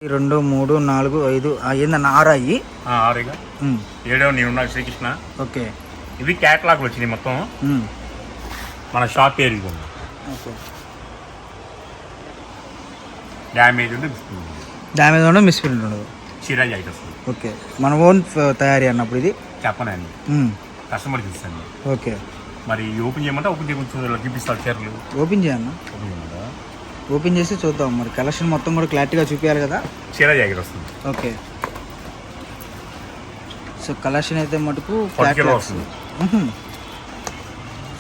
2 3 4 5 ఏందన్న 6 అయ్యి 6 7 నేను శ్రీకృష్ణ. ఓకే, ఇవి క్యాటలాగ్ వచ్చినాయి మొత్తం. మన షాప్ పేరు ఓకే. డ్యామేజ్ ఉండదు, మిస్ప్రింట్ ఉండదు, చిరాజ్ ఐటమ్స్. ఓకే, మన ఓన్ తయారీ అన్నప్పుడు ఇది చెప్పనండి, కస్టమర్ చూస్తాను. ఓకే, మరి ఓపెన్ చేయమంటే ఓపెన్ చేయకుండా చూపిస్తారు చీరలు. ఓపెన్ చేయన్న, ఓపెన్ చేసి చూద్దాం. మరి కలెక్షన్ మొత్తం కూడా క్లారిటీగా చూపించాలి కదా. చీర జాకెట్ వస్తుంది. ఓకే, సో కలెక్షన్ అయితే మటుకు వస్తుంది.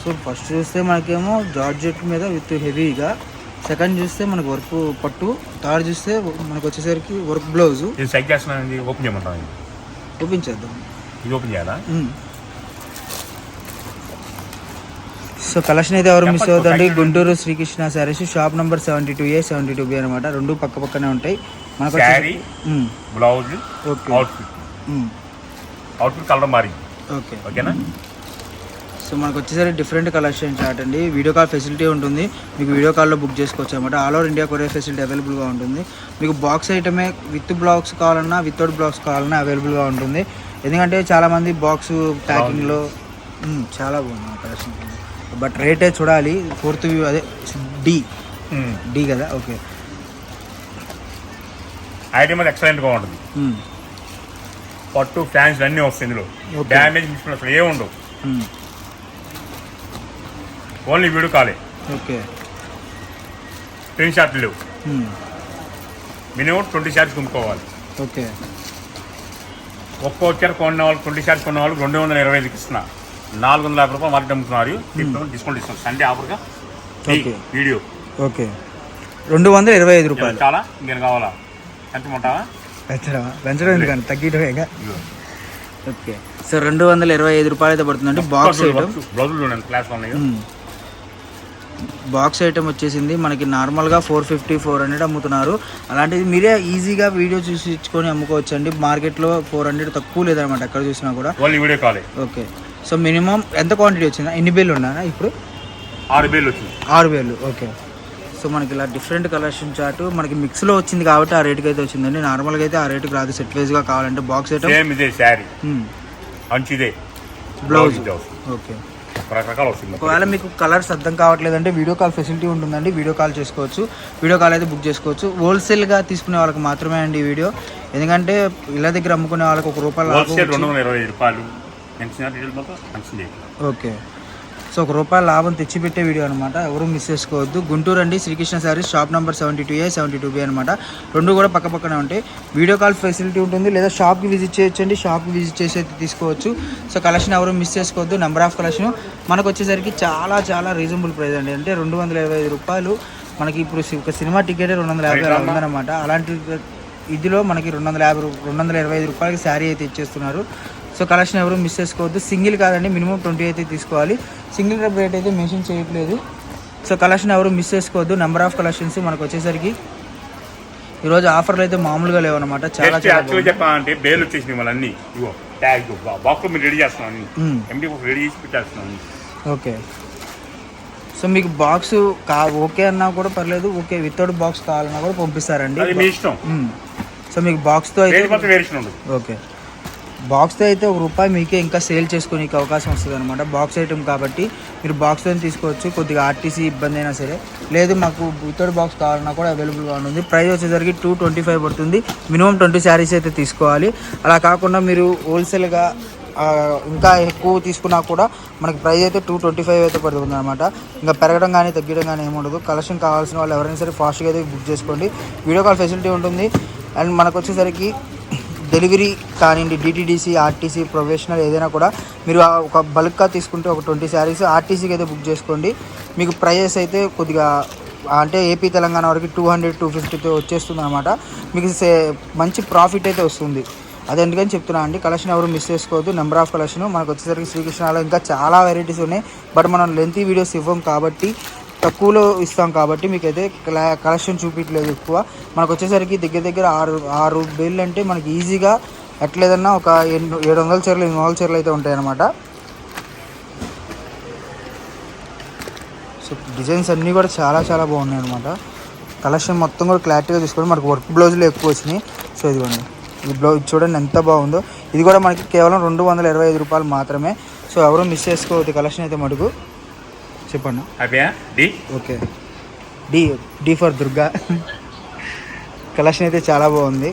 సో ఫస్ట్ చూస్తే మనకేమో జార్జెట్ మీద విత్ హెవీగా, సెకండ్ చూస్తే మనకు వర్క్ పట్టు, థర్డ్ చూస్తే మనకు వచ్చేసరికి వర్క్ బ్లౌజ్. సైక్ చేస్తున్నాను, ఓపెన్ చేయమంటాను. ఓపెన్ చేద్దాం. ఇది ఓపెన్ చేయాలా? సో కలెక్షన్ అయితే ఎవరు మిస్ అవుతుందండి. Guntur Srikrishna sarees, shop number 72A 72B అనమాట. రెండు పక్క పక్కనే ఉంటాయి మనకు. బ్లౌజ్, ఓకే, అవుట్ఫిట్ కలర్ మారింది. ఓకే, ఓకేనా. సో మనకు వచ్చేసరికి డిఫరెంట్ కలెక్షన్ చార్ట్ అండి. వీడియో కాల్ ఫెసిలిటీ ఉంటుంది, మీకు వీడియో కాల్లో బుక్ చేసుకోవచ్చు అనమాట. All over India courier facility అవైలబుల్గా ఉంటుంది. మీకు బాక్స్ ఐటమే విత్ బ్లాక్స్ కావాలన్నా వితౌట్ బ్లాక్స్ కావాలన్నా అవైలబుల్గా ఉంటుంది. ఎందుకంటే చాలామంది బాక్స్ ప్యాకింగ్లో చాలా బాగుంది కలెక్షన్. బట్ రేటే చూడాలి. 4th వ్యూ అదే డి కదా. ఓకే, ఐటమ్ అది ఎక్సలెంట్గా ఉంటుంది. పట్టు ఫ్యాన్స్ అన్నీ వస్తాయి ఇందులో. డ్యామేజ్ మిషన్ అసలు ఏ ఉండవు. ఓన్లీ వీడియో కాలే. ఓకే, స్క్రీన్ షాట్లు లేవు. మినిమం 20 శారీస్ కొనుక్కోవాలి. ఓకే, ఒక్కో చీర కొన్న వాళ్ళు 20 శారీస్ కొన్న వాళ్ళు 225కి ఇస్తున్నా. 450 రూపాయలు మార్కెట్ అమ్ముతున్నారు. డిస్కౌంట్ ఇస్తాం సండే ఆఫర్గా. వీడియో ఓకే, 225 రూపాయలు. చాలా ఇంకేం కావాలా? ఎంతమంటావా? పెంచడం ఎందుకంటే తగ్గిటమేగా. ఓకే, సో 225 రూపాయలు అయితే పడుతుందండి. బాక్స్ ఐటమ్, బాక్స్ ఐటమ్ వచ్చేసింది మనకి నార్మల్గా 450 400 అమ్ముతున్నారు. అలాంటిది మీరే ఈజీగా వీడియో చూసి ఇచ్చుకొని అమ్ముకోవచ్చు అండి. మార్కెట్లో 400 తక్కువ లేదనమాట ఎక్కడ చూసినా కూడా. వీడియో కాలే. ఓకే, సో మినిమం ఎంత క్వాంటిటీ వచ్చిందా? ఎన్ని బేళ్ళు ఉన్నానా ఇప్పుడు? 6 బేళ్ళు వచ్చింది. 6 బేళ్ళు. ఓకే, సో మనకి ఇలా డిఫరెంట్ కలెక్షన్ చార్ట్ మనకి మిక్స్లో వచ్చింది కాబట్టి ఆ రేటుకి అయితే వచ్చిందండి. నార్మల్గా అయితే ఆ రేటుకి రాదు. సెట్ వైజ్గా కావాలంటే బాక్స్ ఐటమ్ బ్లౌజ్. ఓకే, ఒకవేళ మీకు కలర్స్ అర్థం కావట్లేదంటే వీడియో కాల్ ఫెసిలిటీ ఉంటుందండి. వీడియో కాల్ చేసుకోవచ్చు, వీడియో కాల్ అయితే బుక్ చేసుకోవచ్చు. హోల్సేల్గా తీసుకునే వాళ్ళకి మాత్రమే అండి ఈ వీడియో. ఎందుకంటే ఇళ్ళ దగ్గర అమ్ముకునే వాళ్ళకి ₹1. ఓకే, సో ₹1 లాభం తెచ్చిపెట్టే వీడియో అనమాట. ఎవరు మిస్ చేసుకోవద్దు. గుంటూరు అండి, Srikrishna sarees, shop number 72A 72B అనమాట. రెండు కూడా పక్క పక్కనే ఉంటాయి. వీడియో కాల్ ఫెసిలిటీ ఉంటుంది, లేదా షాప్కి విజిట్ చేయొచ్చండి. షాప్కి విజిట్ చేసి అయితే తీసుకోవచ్చు. సో కలెక్షన్ ఎవరు మిస్ చేసుకోవద్దు. నెంబర్ ఆఫ్ కలెక్షన్ మనకు వచ్చేసరికి చాలా చాలా రీజనబుల్ ప్రైస్ అండి. అంటే 225 రూపాయలు. మనకి ఇప్పుడు ఒక సినిమా టికెట్ 250 ఉందన్నమాట. అలాంటి ఇదిలో మనకి 225 రూపాయలకి శారీ అయితే ఇచ్చేస్తున్నారు. సో కలెక్షన్ ఎవరు మిస్ చేసుకోవద్దు. సింగిల్ కాదండి, మినిమం 20 అయితే తీసుకోవాలి. సింగిల్ రేట్ అయితే మెన్షన్ చేయట్లేదు. సో కలెక్షన్ ఎవరు మిస్ చేసుకోవద్దు. నెంబర్ ఆఫ్ కలెక్షన్స్ మనకు వచ్చేసరికి ఈరోజు ఆఫర్లు అయితే మామూలుగా లేవన్నమాట. చాలా చెప్పాలంటే బేల్ వచ్చేసింది మళ్ళీ. ఓకే, సో మీకు బాక్స్ ఓకే అన్నా కూడా పర్లేదు. ఓకే, వితౌట్ బాక్స్ కావాలన్నా కూడా పంపిస్తారండి. సో మీకు బాక్స్తో అయితే ఓకే, బాక్స్తో అయితే ₹1 మీకే ఇంకా సేల్ చేసుకోనికి అవకాశం వస్తుంది అనమాట. బాక్స్ ఐటమ్ కాబట్టి మీరు బాక్స్తో తీసుకోవచ్చు. కొద్దిగా ఆర్టీసీ ఇబ్బంది అయినా సరే, లేదు మాకు వితౌట్ బాక్స్ కావాలన్నా కూడా అవైలబుల్గా ఉంటుంది. ప్రైస్ వచ్చేసరికి 225 పడుతుంది. మినిమం 20 శారీస్ అయితే తీసుకోవాలి. అలా కాకుండా మీరు హోల్సేల్గా ఇంకా ఎక్కువ తీసుకున్నా కూడా మనకి ప్రైస్ అయితే 225 అయితే పడుతుంది అనమాట. ఇంకా పెరగడం కానీ తగ్గడం కానీ ఏముండదు. కలెక్షన్ కావాల్సిన వాళ్ళు ఎవరైనా సరే ఫాస్ట్గా అయితే బుక్ చేసుకోండి. వీడియో కాల్ ఫెసిలిటీ ఉంటుంది. అండ్ మనకు వచ్చేసరికి డెలివరీ కానివ్వండి, డిటీడీసీ, ఆర్టీసీ, ప్రొఫెషనల్ ఏదైనా కూడా మీరు ఒక బల్క్గా తీసుకుంటే ఒక 20 శారీస్ ఆర్టీసీకి అయితే బుక్ చేసుకోండి. మీకు ప్రైజెస్ అయితే కొద్దిగా అంటే ఏపీ తెలంగాణ వరకు 200 250తో వచ్చేస్తుంది అనమాట. మీకు మంచి ప్రాఫిట్ అయితే వస్తుంది. అది ఎందుకని చెప్తున్నా అండి. కలెక్షన్ ఎవరు మిస్ చేసుకోవద్దు. నెంబర్ ఆఫ్ కలెక్షన్ మనకు వచ్చేసరికి శ్రీకృష్ణలో ఇంకా చాలా వెరైటీస్ ఉన్నాయి. బట్ మనం లెంతీ వీడియోస్ ఇవ్వం కాబట్టి, తక్కువలో ఇస్తాం కాబట్టి మీకైతే కలెక్షన్ చూపించలేదు ఎక్కువ. మనకు వచ్చేసరికి దగ్గర 6 బేళ్ళు అంటే మనకి ఈజీగా ఎట్లేదన్నా ఒక 700 చీరలు 800 చీరలు అయితే ఉంటాయి అన్నమాట. సో డిజైన్స్ అన్నీ కూడా చాలా చాలా బాగున్నాయి అనమాట. కలెక్షన్ మొత్తం కూడా క్లారిటీగా తీసుకోండి. మనకు వర్క్ బ్లౌజులు ఎక్కువ వచ్చినాయి. సో ఇదిగోండి, ఈ బ్లౌజ్ చూడండి ఎంత బాగుందో. ఇది కూడా మనకి కేవలం 225 రూపాయలు మాత్రమే. సో ఎవరు మిస్ చేసుకోవద్దు కలెక్షన్ అయితే మటుకు. చెప్పండి. Okay, D for Durga. Collection అయితే చాలా బాగుంది.